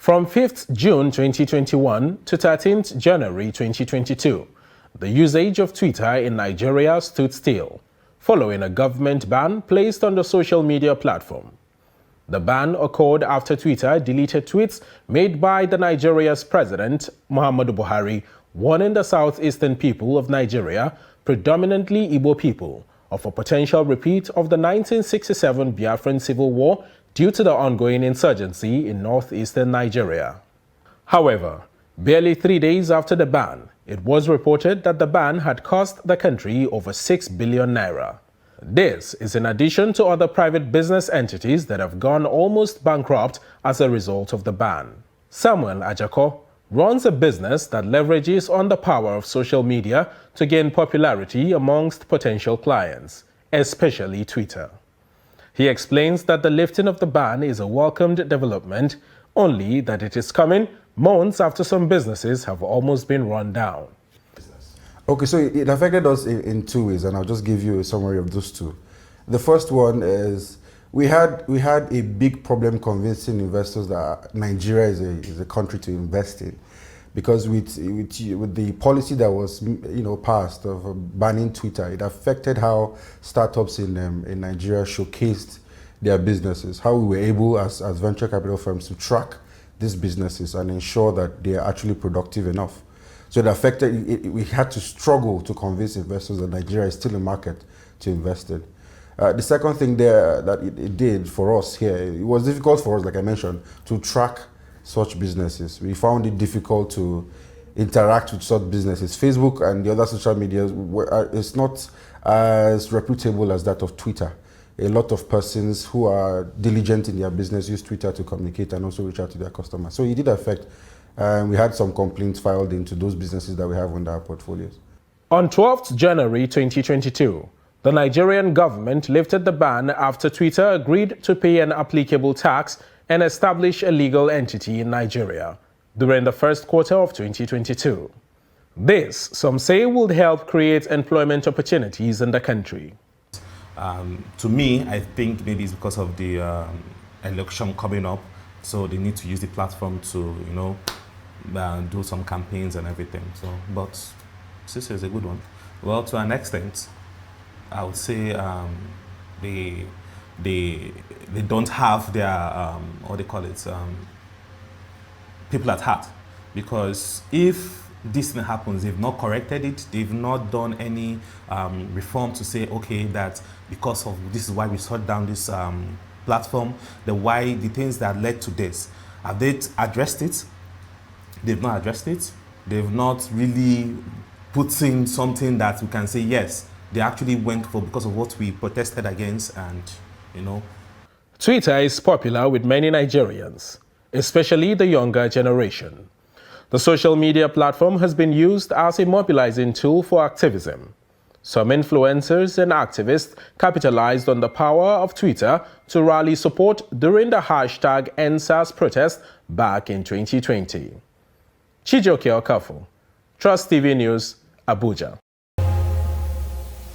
From 5th June 2021 to 13th January 2022, the usage of Twitter in Nigeria stood still, following a government ban placed on the social media platform. The ban occurred after Twitter deleted tweets made by Nigeria's President, Muhammadu Buhari, warning the southeastern people of Nigeria, predominantly Igbo people, of a potential repeat of the 1967 Biafran Civil War due to the ongoing insurgency in northeastern Nigeria. However, barely 3 days after the ban, it was reported that the ban had cost the country over 6 billion naira. This is in addition to other private business entities that have gone almost bankrupt as a result of the ban. Samuel Ajako runs a business that leverages on the power of social media to gain popularity amongst potential clients, especially Twitter. He explains that the lifting of the ban is a welcomed development, only that it is coming months after some businesses have almost been run down. Okay, so it affected us in two ways, and I'll just give you a summary of those two. The first one is we had a big problem convincing investors that Nigeria is a country to invest in, because with the policy that was passed of banning Twitter, it affected how startups in Nigeria showcased their businesses, how we were able as venture capital firms to track these businesses and ensure that they are actually productive enough. So it affected, we had to struggle to convince investors that Nigeria is still a market to invest in. The second thing there that it did for us here, it was difficult for us, like I mentioned, to track such businesses. We found it difficult to interact with such businesses. Facebook and the other social media is not as reputable as that of Twitter. A lot of persons who are diligent in their business use Twitter to communicate and also reach out to their customers. So it did affect, we had some complaints filed into those businesses that we have under our portfolios. On 12th January 2022, the Nigerian government lifted the ban after Twitter agreed to pay an applicable tax and establish a legal entity in Nigeria during the first quarter of 2022. This, some say, would help create employment opportunities in the country. To me, I think maybe it's because of the election coming up, so they need to use the platform to, do some campaigns and everything. So, but this is a good one. Well, to an extent, I would say they don't have their what they call it, people at heart, because if this thing happens, they've not corrected it, they've not done any reform to say, okay, that because of this is why we shut down this platform, the things that led to this, have they addressed it? They've not addressed it. They've not really put in something that we can say, yes, they actually went for because of what we protested against, and Twitter is popular with many Nigerians, especially the younger generation. The social media platform has been used as a mobilizing tool for activism. Some influencers and activists capitalized on the power of Twitter to rally support during the #EndSARS protest back in 2020. Chijoke Okafu, Trust TV News, Abuja.